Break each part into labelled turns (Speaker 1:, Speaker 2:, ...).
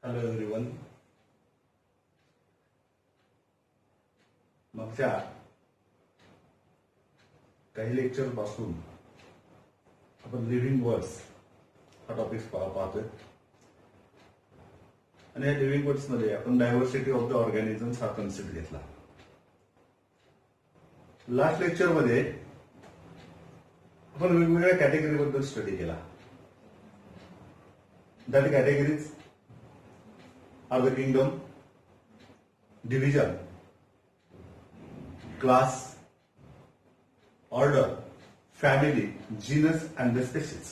Speaker 1: Hello everyone. मागच्या काही lecture पासून आपण लिव्हिंग वर्ड्स हा टॉपिक पाहतोय आणि या लिव्हिंग वर्ड्स मध्ये आपण डायव्हर्सिटी ऑफ द ऑर्गॅनिझम्स हा कन्सेप्ट घेतला. लास्ट लेक्चर मध्ये आपण वेगवेगळ्या कॅटेगरी बद्दल स्टडी केला. That categories are the kingdom, division, class, order, family, genus and the species.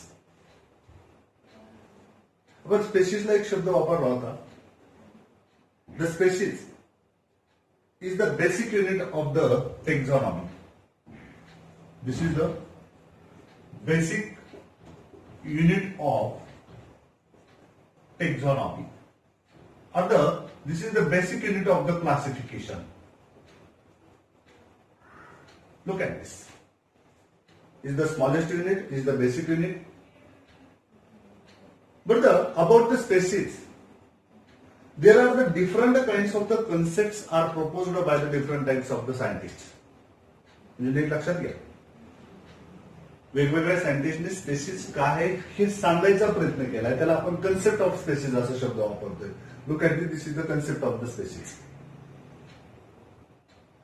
Speaker 1: आपण स्पेशीजला एक शब्द वापरला होता. The species is the basic unit of the taxonomy. This is the basic unit of taxonomy. This is the basic unit of the classification. Look at this. Is the smallest unit, is the basic unit. But about the species, there are the different kinds of the concepts are proposed by the different types of the scientists. म्हणजे लक्षात घ्या, वेगवेगळ्या सायंटिस्टने spaces काय आहे हे सांगायचा प्रयत्न केलाय. त्याला आपण कन्सेप्ट ऑफ स्पेसिस असा शब्द वापरतोय. Look at this is the concept of the species.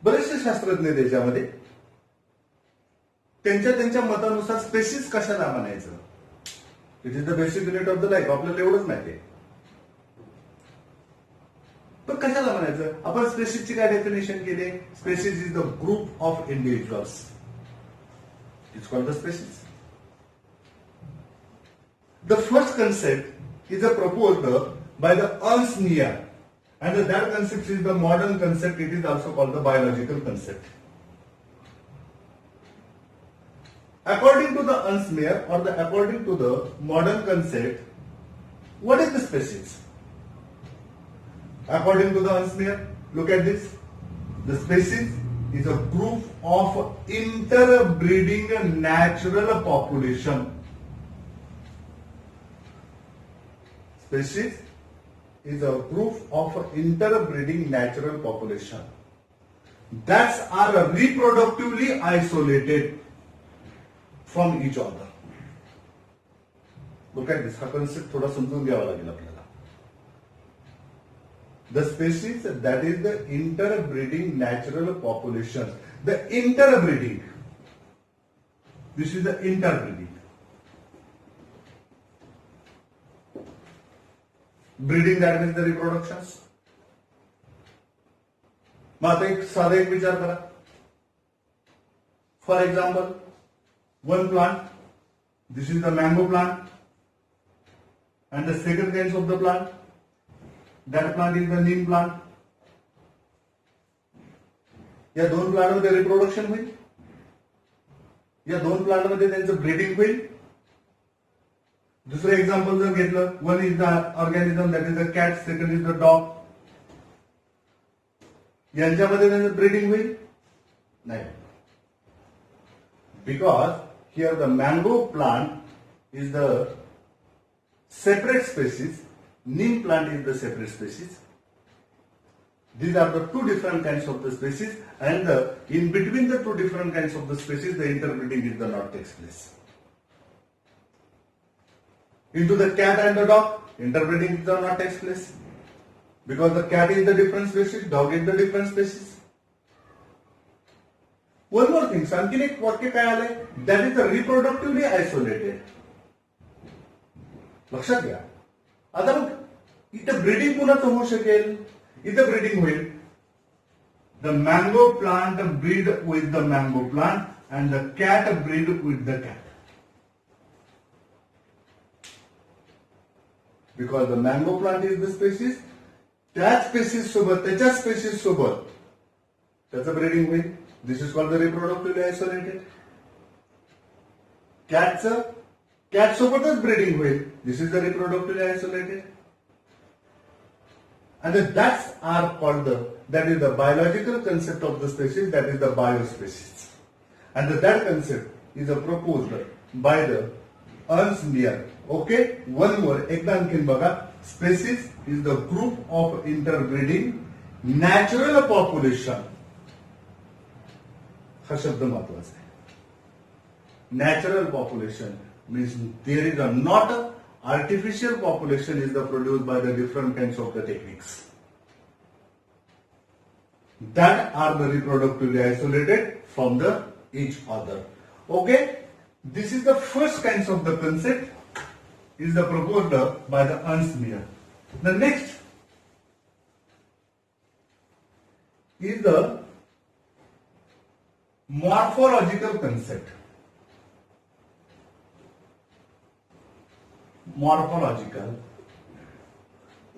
Speaker 1: बरेचसे शास्त्रज्ञ त्याच्यामध्ये त्यांच्या मतानुसार स्पेसिस कशाला म्हणायचं. It is the basic unit of the life. आपल्याला एवढंच माहिती आहे. पण कशाला म्हणायचं. आपण स्पेसिसची काय डेफिनेशन केली. Species is the group of individuals. It's called the species. The first concept is proposed by the Ernst Mayr, and that concept is the modern concept. It is also called the biological concept. According to the Ernst Mayr or according to the modern concept, what is the species? According to the Ernst Mayr, look at this. The species is a group of interbreeding natural population. Species is a group of interbreeding natural population that are reproductively isolated from each other. Look at this. हा concept थोडा समजून घ्यावा लागेल आपल्याला. The species, that is the interbreeding natural population. The interbreeding. This is the interbreeding. Breeding, that means the reproductions. मग आता एक साधा एक विचार करा. For example, one plant. This is the mango plant. And the second kind of the plant. That plant is the neem plant. या दोन plant मध्ये reproduction होईल. या दोन प्लांट मध्ये त्यांचं ब्रीडिंग होईल. दुसरं एक्झाम्पल जर घेतलं, one is the organism that is the cat, second is the dog. यांच्यामध्ये त्यांचं ब्रीडिंग होईल नाही. Because here the mango plant is the separate species. Neem plant is the separate species. These are the two different kinds of the species, and in between the two different kinds of the species, the interbreeding is the not takes place. Into the cat and the dog, interbreeding is the not takes place, because the cat is the different species, dog is the different species. One more thing, आणखीन एक वाक्य काय आलंय. That is the reproductively isolated. लक्षात घ्या. आता मग इथं breeding कुणाचं होऊ शकेल. इथं ब्रीडिंग होईल. The mango plant breed with the mango plant and the cat breed with the cat. Because the mango plant is the species. त्याच स्पेसिस सोबत त्याच्या स्पेसिस सोबत त्याचं ब्रीडिंग होईल. This is called the reproductively isolated. Cat सोबतच breeding होईल. This is the reproductively isolated. And that's are called that is the biological concept of the species, that is the biospecies. And that concept is proposed by the earns मियर. Okay, one more, एकदा आणखीन बघा. Species is the group of interbreeding natural population. हा शब्द महत्वाचा आहे. Natural population means there is a not artificial population is the produced by the different kinds of the techniques that are the reproductively isolated from the each other. Okay, this is the first kinds of the concept is the proposed by the Ernst Mayr. The next is the morphological concept. Morphological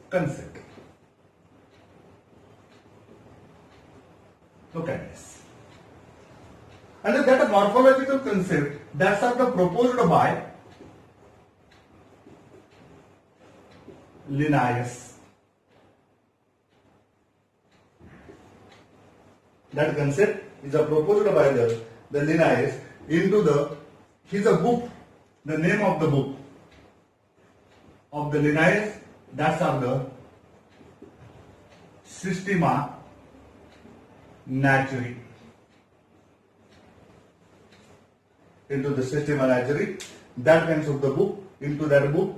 Speaker 1: concept. Look at this. And that morphological concept that's are proposed by Linnaeus. That concept is proposed by the Linnaeus into his a book. The name of the book of the Linnaeus, that's are the Systema Naturae. Into the Systema Naturae, that kinds of the book, into that book,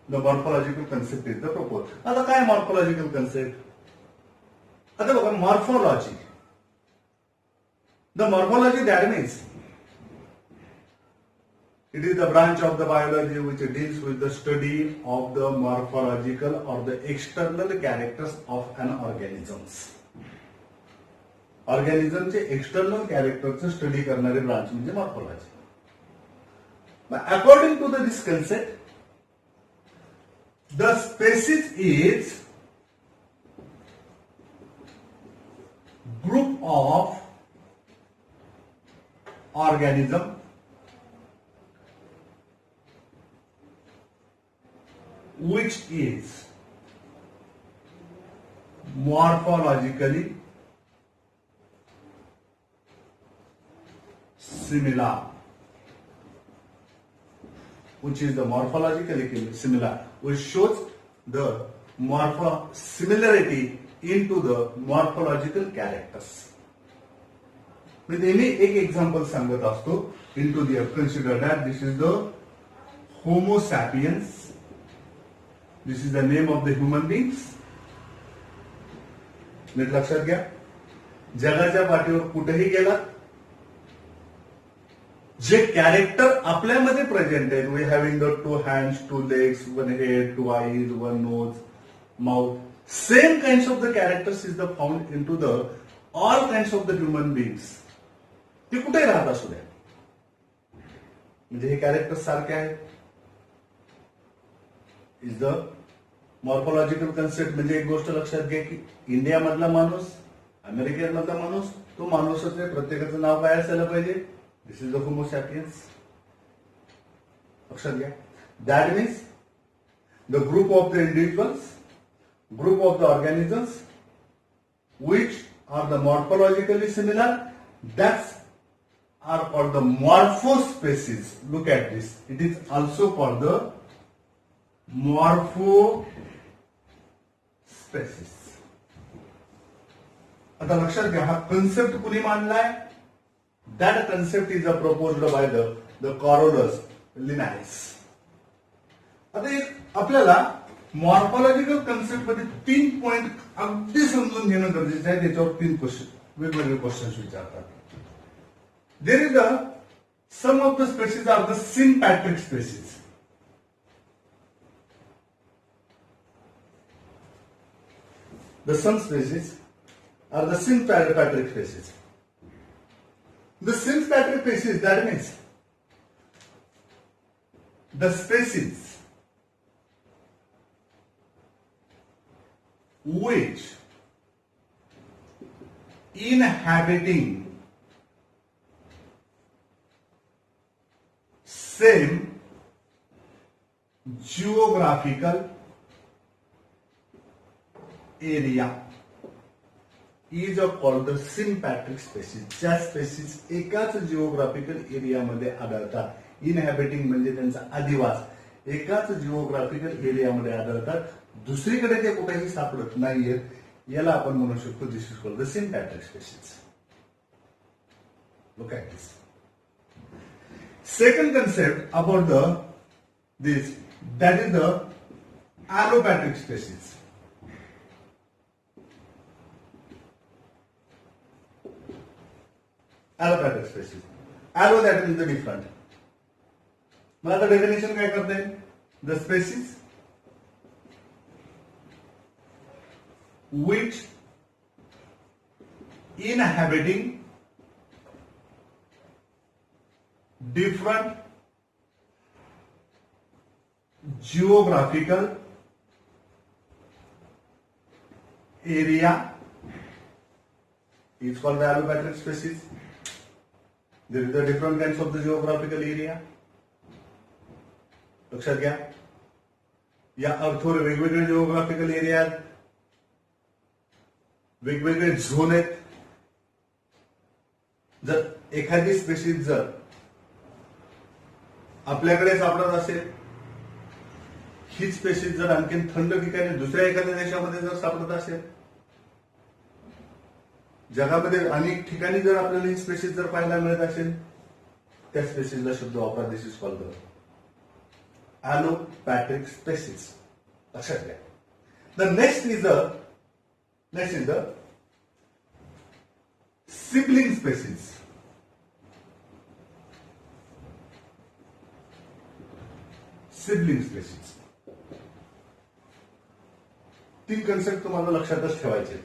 Speaker 1: the morphological concept is the proposed. आता काय morphological concept? आता बघा morphology. The morphology that means it is the branch of the biology which deals with the study of the morphological or the external characters of an organisms. Organism चे external characters study करणारे branch म्हणजे morphology. But according to this concept, the species is group of organism which is morphologically similar. Which is the morphologically similar, which shows the similarity into the morphological characters. मी नेहमी एक example सांगत असतो. into the consider that this is the Homo sapiens. This is the name of the human beings. नीट लक्षात घ्या. जगाच्या पाठीवर कुठेही गेलात, जे कॅरेक्टर आपल्यामध्ये प्रेझेंट आहेत, we having the 2 hands, 2 legs, 1 head, 2 eyes, 1 nose, mouth, same kinds of the characters is the found into the all kinds of the human beings. ते कुठे राहत असू द्या, म्हणजे हे कॅरेक्टर सारखे आहेत. Is the morphological concept. म्हणजे एक गोष्ट लक्षात घ्या की इंडियामधला माणूस, अमेरिकेमधला माणूस, तो माणूसच आहे. प्रत्येकाचं नाव काय असायला पाहिजे. This is the homo sapiens. लक्षात घ्या. That means the group of the individuals, group of the organisms which are the morphologically similar, that's are called the morphospecies. Look at this. It is also called the morphospecies. आता लक्षात घ्या, हा concept कुणी मांडलाय. That concept is proposed by the Carolus Linnaeus. आता एक आपल्याला morphological concept मध्ये 3 पॉइंट अगदी समजून घेणं गरजेचं आहे. त्याच्यावर 3 क्वेश्चन, वेगवेगळे क्वेश्चन्स विचारतात. There is some of the species are the sympatric species. The some species are the sympatric species. The sympatric species, that means the species which inhabiting same geographical area is called the sympatric species. ज्या species एकाच geographical एरियामध्ये आढळतात इनहॅबिटिंग म्हणजे त्यांचा अधिवास एकाच geographical एरियामध्ये आढळतात, दुसरीकडे ते कुठेही सापडत नाहीयेत, याला आपण म्हणू शकतो this is called the sympatric species. Look at this. Second concept about this, that is the allopatric species. Allopatric species. Allo, that is the different. मग आता डेफिनेशन काय करते? The species which inhabiting different geographical area is called the allopatric species. There is the different kinds of the geographical area. लक्षात घ्या, या अर्थवर वेगवेगळे geographical area, वेगवेगळे zone आहेत. जर एखादी स्पेसीज जर आपल्याकडे सापडत असेल, ही स्पेसीज जर आणखी थंड ठिकाणी दुसऱ्या एखाद्या देशामध्ये जर सापडत असेल, जगामध्ये अनेक ठिकाणी जर आपल्याला ही स्पेसीज जर पाहायला मिळत असेल, त्या स्पेसीजला शब्द वापरा this is called allopatric species. लक्षात घ्या. The next is the sibling species. Sibling species. तीन कन्सेप्ट तुम्हाला लक्षातच ठेवायचे.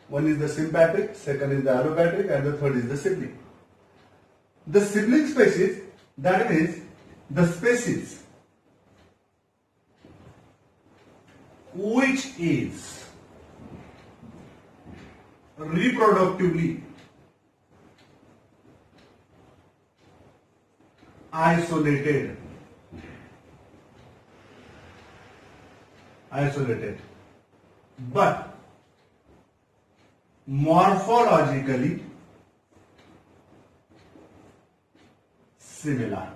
Speaker 1: One is the sympatric, second is the allopatric, and the third is the sibling. The sibling species, that means the species which is reproductively isolated, but morphologically similar.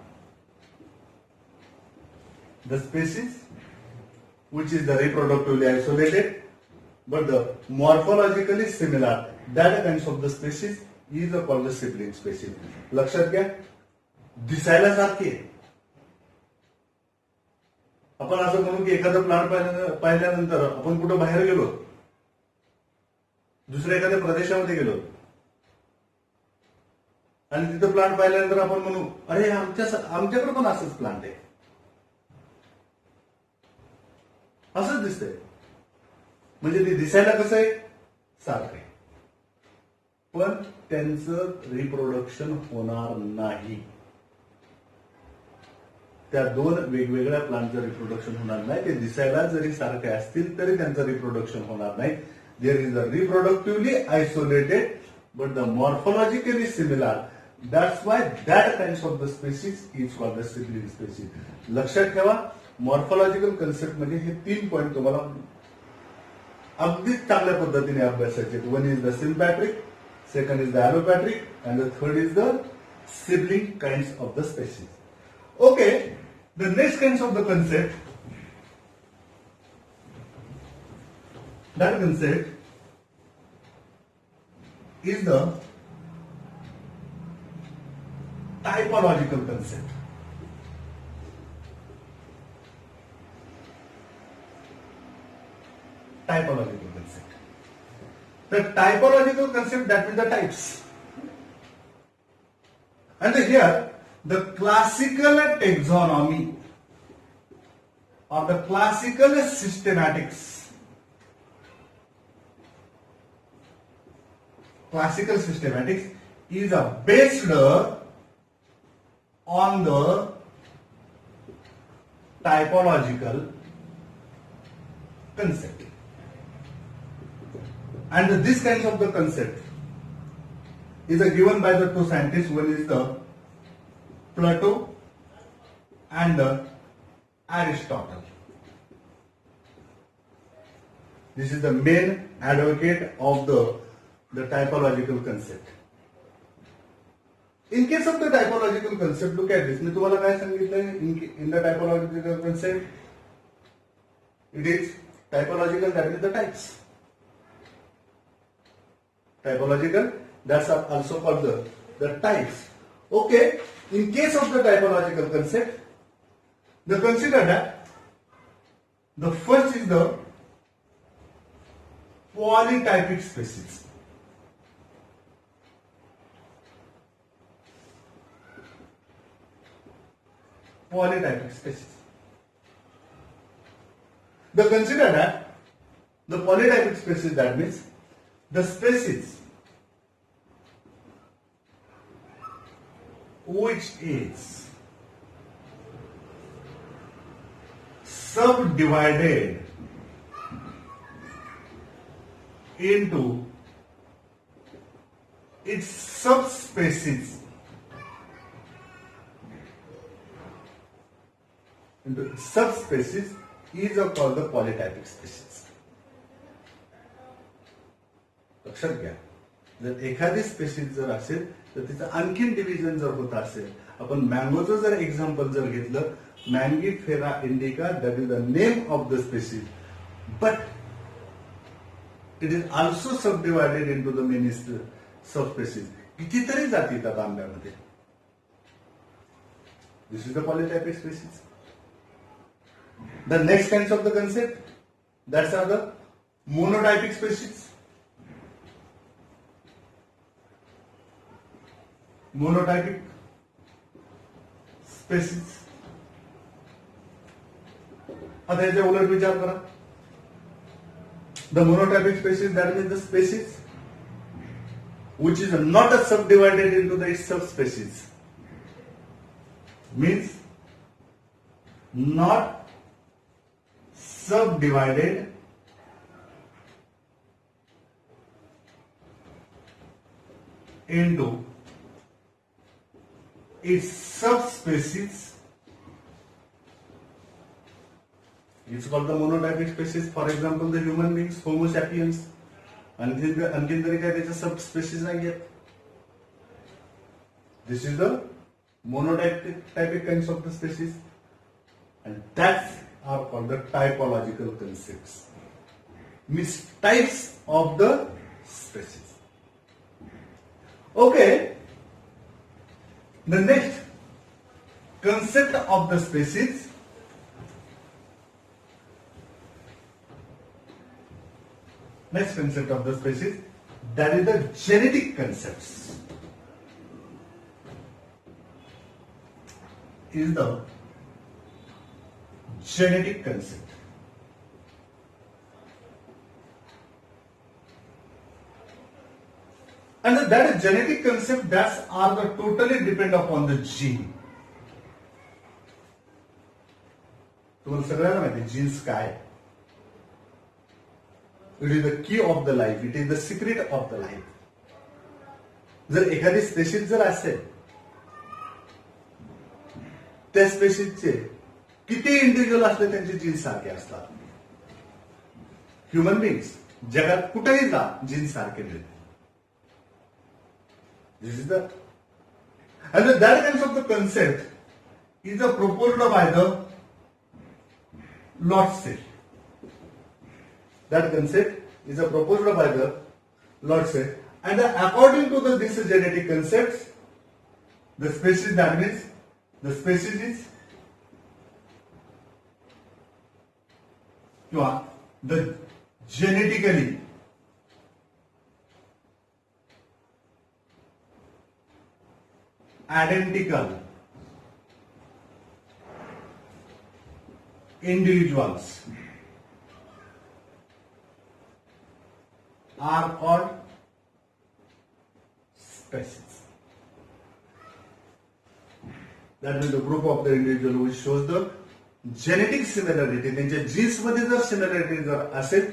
Speaker 1: The species which is the reproductively isolated but the morphologically similar, that kinds of the species is called the sibling species. लक्षात घ्या, दिसायला सारखी आहे. आपण असं म्हणू की एखादं प्लांट पाहिल्यानंतर आपण कुठं बाहेर गेलो, दुसऱ्या एखाद्या प्रदेशामध्ये गेलो आणि तिथं प्लांट पाहिल्यानंतर आपण म्हणू अरे आमच्याकडे पण असंच प्लांट आहे, असंच दिसतंय. म्हणजे ते दिसायला कसं आहे, सारखं आहे, पण त्यांचं रिप्रोडक्शन होणार नाही. त्या दोन वेगवेगळ्या प्लांटचं रिप्रोडक्शन होणार नाही. ते दिसायला जरी सारखे असतील तरी त्यांचं रिप्रोडक्शन होणार नाही. There is a reproductively isolated but the morphologically similar. That's why that kinds of the species is called the sibling species. लक्षात ठेवा, मॉर्फोलॉजिकल कन्सेप्ट म्हणजे हे तीन पॉईंट तुम्हाला अगदीच चांगल्या पद्धतीने अभ्यासायचे. One is the sympatric, second is the allopatric, and the third is the sibling kinds of the species. Okay, the next kinds of the concept, that concept is the typological concept. Typological concept. The typological concept, that means the types. And here the classical taxonomy or the classical systematics. Classical systematics is based on the typological concept. And this kind of the concept is given by the two scientists. One is the Plato and the Aristotle. This is the main advocate of the typological concept. In case of the typological concept, look at this. मी तुम्हाला काय सांगितलं in the typological concept? It is typological, that is the types. Typological, that's also called the types. Okay, in case of the typological concept, the consider that the first is the polytypic species. Polytypic species. The consider that the polytypic species, that means the species which is subdivided into its subspecies is called the polytypic species. लक्षात घ्या, जर एखादी spaces जर असेल तर तिचं आणखीन division जर होत असेल, आपण मँगोचं जर एक्झाम्पल जर घेतलं, Mangifera indica, that is the name of the species, but it is also subdivided into the many subspecies. कितीतरी जाती येतात आंब्यामध्ये. This is the polytypic species. The next kinds of the concept, that's are the monotypic species. Monotypic species. आता याच्या उलट विचार करा. The monotypic species, that means the species which is not subdivided into the its subspecies, means not subdivided into its subspecies is called the monotypic species. For example, the human beings, Homo sapiens. आणखीन तरी काय त्याच्या सबस्पेसिस नाही आहेत. This is the monotypic kinds of the species, and that's are called the typological concepts, means types of the species. Okay, the next concept of the species, next concept of the species, that is the genetic concepts, is the genetic concept. And that is genetic concept, that are the totally depend upon the gene. तुम्हाला सगळ्यांना माहिती jeans काय. It is the key of the life, it is the secret of the life. जर एखादी spaces जर असेल, त्या स्पेसिसचे किती इंडिव्हिज्युअल असले त्यांचे जीन्स सारखे असतात. ह्युमन बीइंग्स जगात कुठेही जा, जीन्स सारखे मिळते. This is the and that kinds of the concept is proposed by the Lotze. That concept is proposed by the Lotze, and according to this genetic concepts, the species, that means the species is the genetically identical individuals are called species. That means the group of the individual which shows the genetic similarity, त्यांच्या jeans मध्ये जर similarity जर असेल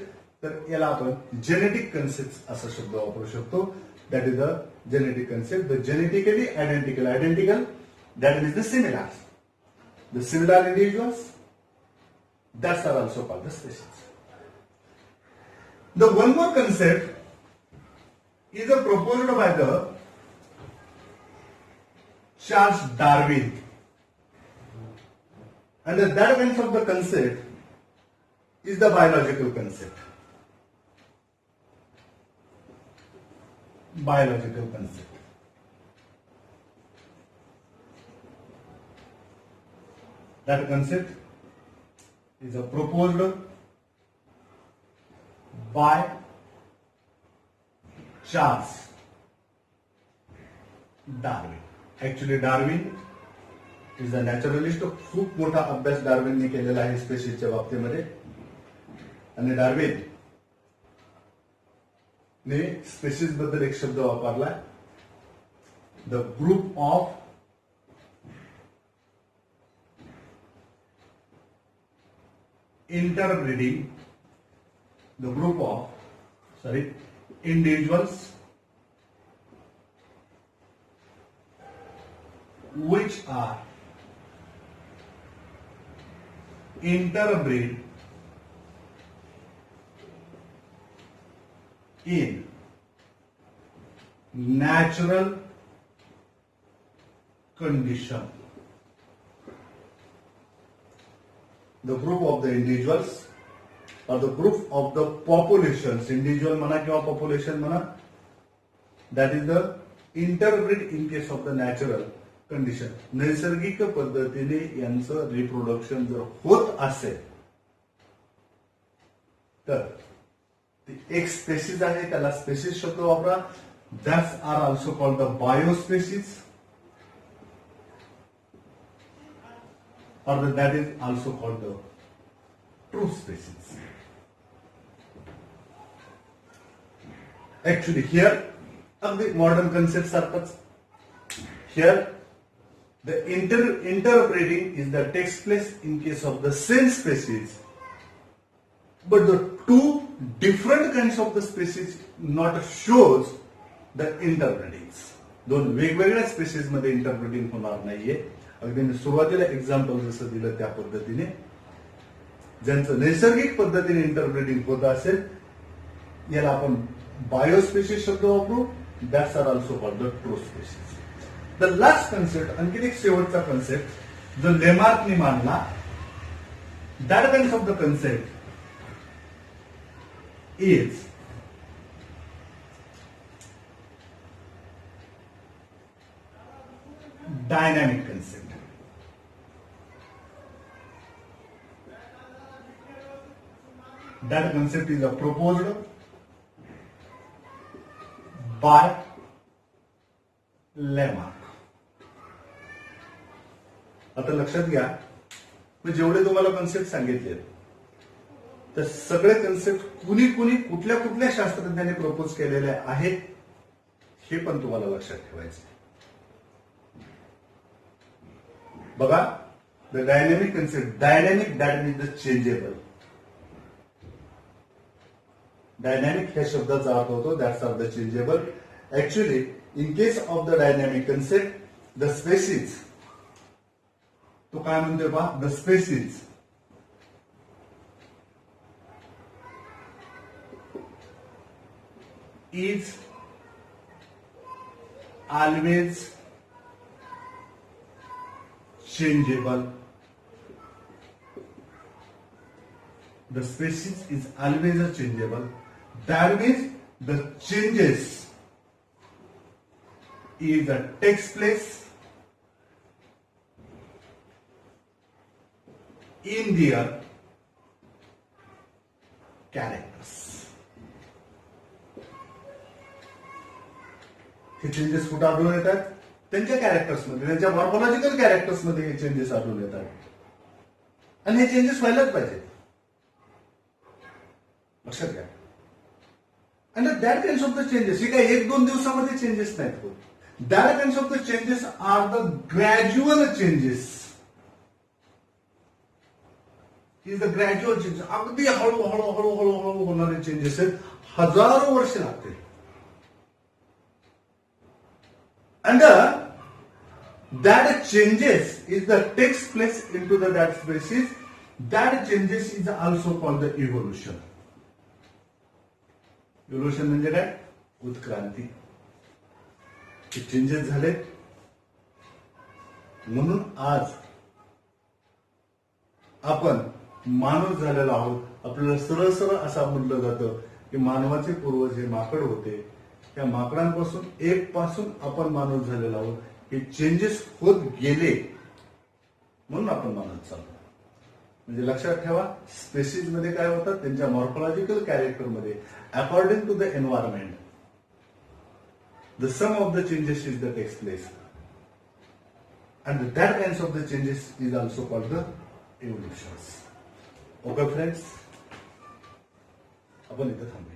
Speaker 1: तर याला आपण genetic concept असा शब्द वापरू शकतो. That is the genetic concept. The genetically identical, that means the similar. The similar individuals, that's are also called the species. The one more concept is proposed by the Charles Darwin. And that kind of the concept is the biological concept. Biological concept. That concept is proposed by Charles Darwin. Actually Darwin is a naturalist. खूप मोठा अभ्यास डार्विनने केलेला आहे स्पेसिसच्या बाबतीमध्ये. आणि Darwin ने spaces बद्दल एक शब्द वापरला, the group of interbreeding, the group of individuals which are interbreed in natural condition. The group of the individuals or the group of the populations, individual म्हणा किंवा population म्हणा, that is the interbreed in case of the natural condition. नैसर्गिक पद्धतीने यांचं reproduction जर होत असेल तर एक स्पेसिस आहे, त्याला स्पेसिस शब्द वापरा. That's are also called the biospecies or that is also called the true species. Actually here the modern concepts are here the interbreeding is that takes place in case of the same species, but the two different kinds of the species not shows the interbreedings. दोन वेगवेगळ्या spaces मध्ये interbreeding होणार नाहीये. अगदी मी सुरुवातीला example जसं दिलं त्या पद्धतीने ज्यांचं नैसर्गिक पद्धतीने इंटरब्रीडिंग होत असेल याला आपण बायोस्पेसिस शब्द वापरू. That's are also called the true species. The last concept, आणखी एक शेवटचा कन्सेप्ट जो लेमार्कने मांडला, that kind of the concept is dynamic concept. That concept is proposed by Lamarck. आता लक्षात घ्या, मी जेवढे तुम्हाला कन्सेप्ट सांगितले तर सगळे कन्सेप्ट कुणी कुणी कुठल्या कुठल्या शास्त्रज्ञांनी प्रपोज केलेले आहेत हे पण तुम्हाला लक्षात ठेवायचं. बघा, the dynamic concept, dynamic that means the changeable. Dynamic ह्या शब्दाचा अर्थ होतो that's are the changeable. Actually in case of the dynamic concept the species, तो काय म्हणतोय पहा, the species is always changeable. The species is always changeable. That means the changes is takes place in their characters. हे changes कुठे आढळून येतात? त्यांच्या कॅरेक्टर्समध्ये, त्यांच्या मॉर्फोलॉजिकल कॅरेक्टर्समध्ये हे चेंजेस आढळून येतात. आणि हे चेंजेस व्हायलाच पाहिजे, लक्षात घ्या. आणि that kinds of the changes ही काही एक दोन दिवसामध्ये चेंजेस नाहीत होत. That kinds of the changes are the gradual changes. Is the gradual changes. अगदी हळूहळू हळूहळू हळू होणारे चेंजेस आहेत, हजारो वर्ष लागतील. And that changes is that takes place into the that species. That changes is also called the evolution. Evolution म्हणजे काय? उत्क्रांती. चेंजेस झाले म्हणून आज आपण माणूस झालेलो आहोत. आपल्याला सरळ सरळ असं म्हटलं जातं की मानवाचे पूर्वज हे माकड होते. त्या माकडांपासून एक पासून आपण माणूस झालेलो आहोत. हे चेंजेस होत गेले म्हणून आपण माणूस चालतो. म्हणजे लक्षात ठेवा, स्पेसिस मध्ये काय होतात, त्यांच्या मॉर्फॉलॉजिकल कॅरेक्टर मध्ये according to the environment the sum of the changes is the takes place and that kinds of the changes is also called the evolutions. Okay friends, आपण इथं थांबूया.